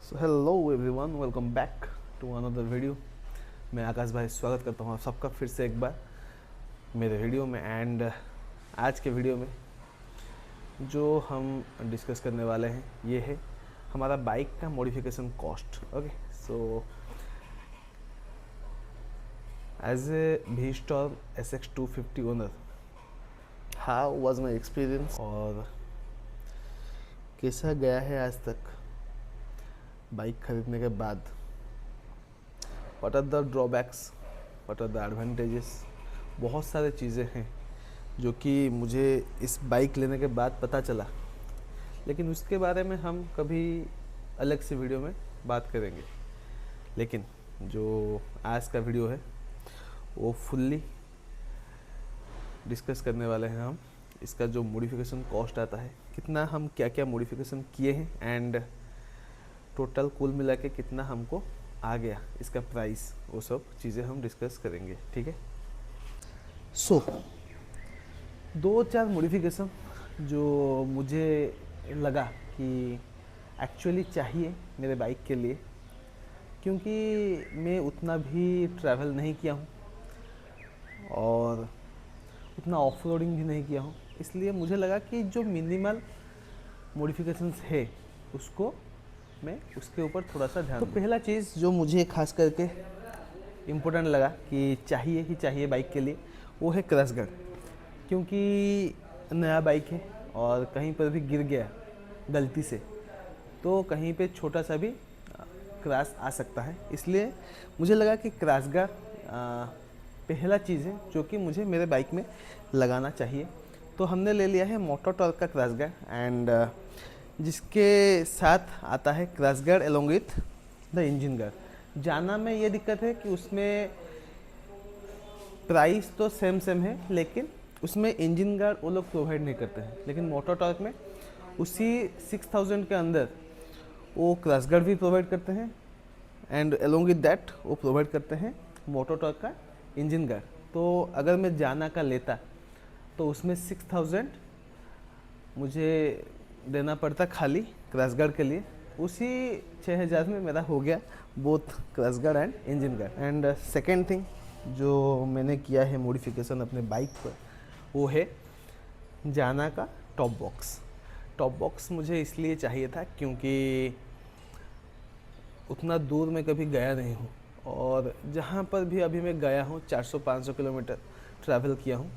So hello everyone, welcome back to another video. मैं आकाश भाई स्वागत करता हूँ आप सबका फिर से एक बार मेरे वीडियो में। एंड आज के वीडियो में जो हम डिस्कस करने वाले हैं ये है हमारा बाइक का modification cost. Okay, so as a V Storm SX250 owner, how was my experience और कैसा गया है आज तक बाइक खरीदने के बाद। What are the drawbacks, what are the advantages. बहुत सारे चीज़ें हैं जो कि मुझे इस बाइक लेने के बाद पता चला, लेकिन उसके बारे में हम कभी अलग से वीडियो में बात करेंगे। लेकिन जो आज का वीडियो है वो फुल्ली डिस्कस करने वाले हैं हम। इसका जो मॉडिफिकेशन कॉस्ट आता है, कितना हम क्या क्या मॉडिफिकेशन किए हैं एंड टोटल कुल मिला के कितना हमको आ गया, इसका प्राइस, वो सब चीज़ें हम डिस्कस करेंगे। ठीक है। सो दो चार मॉडिफिकेशन जो मुझे लगा कि एक्चुअली चाहिए मेरे बाइक के लिए, क्योंकि मैं उतना भी ट्रैवल नहीं किया हूँ और उतना ऑफ रोडिंग भी नहीं किया हूँ, इसलिए मुझे लगा कि जो मिनिमल मॉडिफिकेशंस है उसको मैं उसके ऊपर थोड़ा सा ध्यान दूँ। तो पहला चीज़ जो मुझे खास करके इम्पोर्टेंट लगा कि चाहिए ही चाहिए बाइक के लिए, वो है क्रैश गार्ड। क्योंकि नया बाइक है और कहीं पर भी गिर गया गलती से तो कहीं पे छोटा सा भी क्रैश आ सकता है, इसलिए मुझे लगा कि क्रैश गार्ड पहला चीज़ है जो कि मुझे मेरे बाइक में लगाना चाहिए। तो हमने ले लिया है मोटो टॉर्क का क्रैश गार्ड, एंड जिसके साथ आता है crash guard along with the engine guard. जाना में ये दिक्कत है कि उसमें प्राइस तो सेम है, लेकिन उसमें इंजन गार्ड वो लोग प्रोवाइड नहीं करते हैं। लेकिन मोटो टॉर्क में उसी 6000 के अंदर वो क्रैश गार्ड भी प्रोवाइड करते हैं, एंड एलोंग विथ दैट वो प्रोवाइड करते हैं मोटो टॉर्क का इंजन गार्ड। तो अगर मैं जाना का लेता तो उसमें 6000 मुझे देना पड़ता खाली क्रैश गार्ड के लिए। उसी 6000 में मेरा हो गया both crash guard and engine guard. And second thing जो मैंने किया है मॉडिफिकेशन अपने बाइक पर, वो है जाना का टॉप बॉक्स। टॉप बॉक्स मुझे इसलिए चाहिए था क्योंकि उतना दूर मैं कभी गया नहीं हूँ, और जहाँ पर भी अभी मैं गया हूँ 400-500 किलोमीटर ट्रैवल किया हूँ,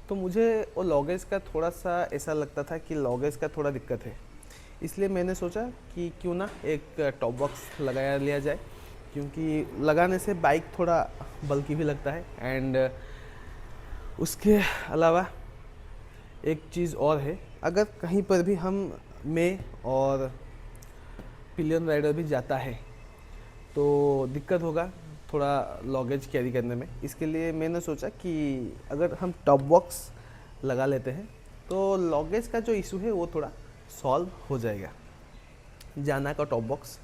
तो मुझे वो लॉगेज का थोड़ा सा ऐसा लगता था कि लॉगेज का थोड़ा दिक्कत है। इसलिए मैंने सोचा कि क्यों ना एक टॉप बॉक्स लगाया लिया जाए, क्योंकि लगाने से बाइक थोड़ा बल्कि भी लगता है। एंड उसके अलावा एक चीज़ और है, अगर कहीं पर भी मैं और पिलियन राइडर भी जाता है तो दिक्कत होगा थोड़ा लॉगेज कैरी करने में। इसके लिए मैंने सोचा कि अगर हम टॉप बॉक्स लगा लेते हैं तो लॉगेज का जो इशू है वो थोड़ा सॉल्व हो जाएगा। जाना का टॉप बॉक्स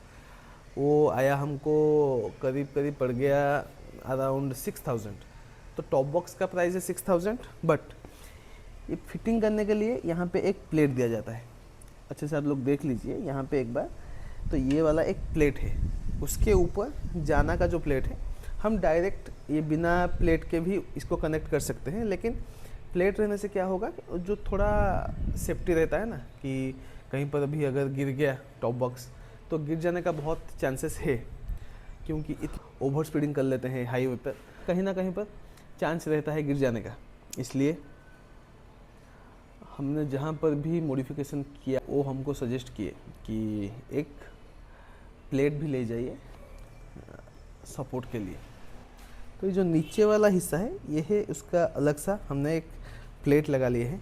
वो आया हमको करीब करीब पड़ गया अराउंड 6000। तो टॉप बॉक्स का प्राइस है 6000, बट ये फिटिंग करने के लिए यहाँ पे एक प्लेट दिया जाता है। अच्छे से आप लोग देख लीजिए यहाँ पे एक बार, तो ये वाला एक प्लेट है, उसके ऊपर जाना का जो प्लेट है, हम डायरेक्ट ये बिना प्लेट के भी इसको कनेक्ट कर सकते हैं। लेकिन प्लेट रहने से क्या होगा कि जो थोड़ा सेफ्टी रहता है ना, कि कहीं पर भी अगर गिर गया टॉप बॉक्स तो गिर जाने का बहुत चांसेस है, क्योंकि ओवर स्पीडिंग कर लेते हैं हाईवे पर, कहीं ना कहीं पर चांस रहता है गिर जाने का। इसलिए हमने जहाँ पर भी मॉडिफिकेशन किया वो हमको सजेस्ट किए कि एक प्लेट भी ले जाइए सपोर्ट के लिए। तो ये जो नीचे वाला हिस्सा है ये है उसका अलग सा, हमने एक प्लेट लगा लिए है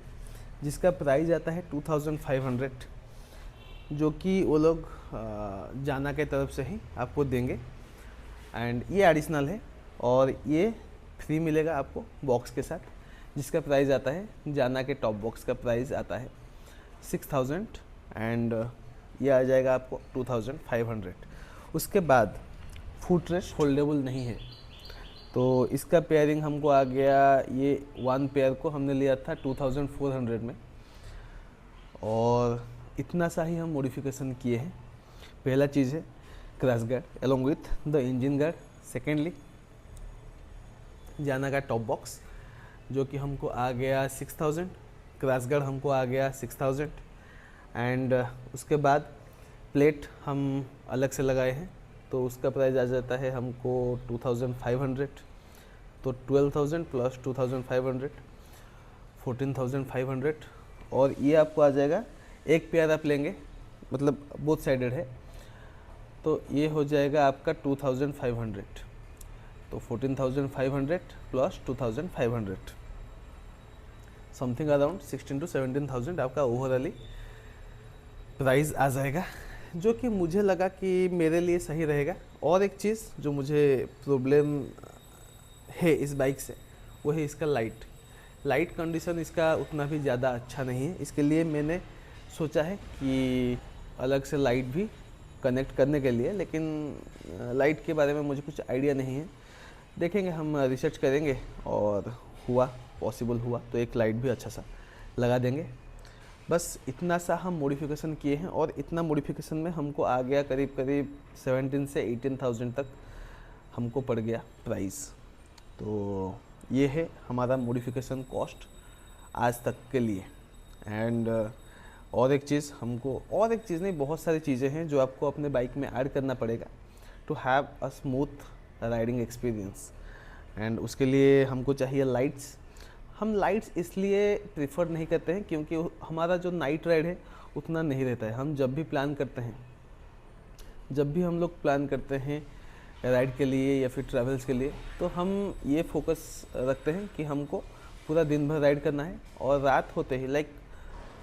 जिसका प्राइस आता है 2500, जो कि वो लोग जाना के तरफ से ही आपको देंगे। एंड ये एडिशनल है और ये फ्री मिलेगा आपको बॉक्स के साथ, जिसका प्राइस आता है, जाना के टॉप बॉक्स का प्राइस आता है 6000, एंड ये आ जाएगा आपको 2500। उसके बाद फुट रेस्ट फोल्डेबल नहीं है, तो इसका पेयरिंग हमको आ गया, ये वन पेयर को हमने लिया था 2400 में, और इतना सा ही हम मॉडिफिकेशन किए हैं। पहला चीज़ है crash guard along with the engine guard. Secondly जाना का टॉप बॉक्स जो कि हमको आ गया 6000, क्रैश गार्ड हमको आ गया 6000 एंड उसके बाद प्लेट हम अलग से लगाए हैं तो उसका प्राइस आ जाता है हमको 2500. तो 12,000 प्लस 2500 14,500 और ये आपको आ जाएगा, एक पेयर आप लेंगे मतलब बोथ साइडेड है तो ये हो जाएगा आपका 2500. तो 14,500 प्लस 2,500 समथिंग अराउंड 16 to 17,000 आपका ओवरऑली प्राइस आ जाएगा, जो कि मुझे लगा कि मेरे लिए सही रहेगा. और एक चीज़ जो मुझे प्रॉब्लम है इस बाइक से वो है इसका लाइट कंडीशन इसका उतना भी ज़्यादा अच्छा नहीं है. इसके लिए मैंने सोचा है कि अलग से लाइट भी कनेक्ट करने के लिए, लेकिन लाइट के बारे में मुझे कुछ आइडिया नहीं है. देखेंगे, हम रिसर्च करेंगे और पॉसिबल हुआ तो एक लाइट भी अच्छा सा लगा देंगे. बस इतना सा हम मॉडिफिकेशन किए हैं और इतना मॉडिफिकेशन में हमको आ गया करीब 17 से 18,000 तक हमको पड़ गया प्राइस. तो ये है हमारा मॉडिफिकेशन कॉस्ट आज तक के लिए. एंड और एक चीज़ नहीं, बहुत सारी चीज़ें हैं जो आपको अपने बाइक में ऐड करना पड़ेगा to have a smooth riding experience. And उसके लिए हमको चाहिए लाइट्स. हम लाइट्स इसलिए प्रेफर नहीं करते हैं क्योंकि हमारा जो नाइट राइड है उतना नहीं रहता है. हम जब भी हम लोग प्लान करते हैं राइड के लिए या फिर ट्रैवल्स के लिए, तो हम ये फोकस रखते हैं कि हमको पूरा दिन भर राइड करना है और रात होते ही लाइक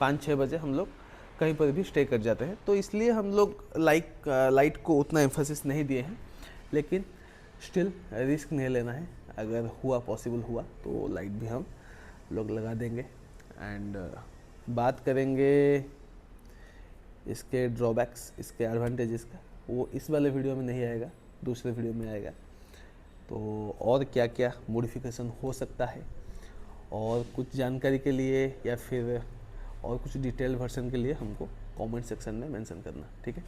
5-6 बजे हम लोग कहीं पर भी स्टे कर जाते हैं. तो इसलिए हम लोग लाइट को उतना एम्फेसिस नहीं दिए हैं, लेकिन स्टिल रिस्क नहीं लेना है. अगर पॉसिबल हुआ तो लाइट भी हम लोग लगा देंगे. एंड बात करेंगे इसके ड्रॉबैक्स, इसके एडवांटेजेस का, वो इस वाले वीडियो में नहीं आएगा, दूसरे वीडियो में आएगा. तो और क्या क्या मॉडिफिकेशन हो सकता है और कुछ जानकारी के लिए या फिर और कुछ डिटेल वर्जन के लिए हमको कमेंट सेक्शन में मेंशन करना. ठीक है.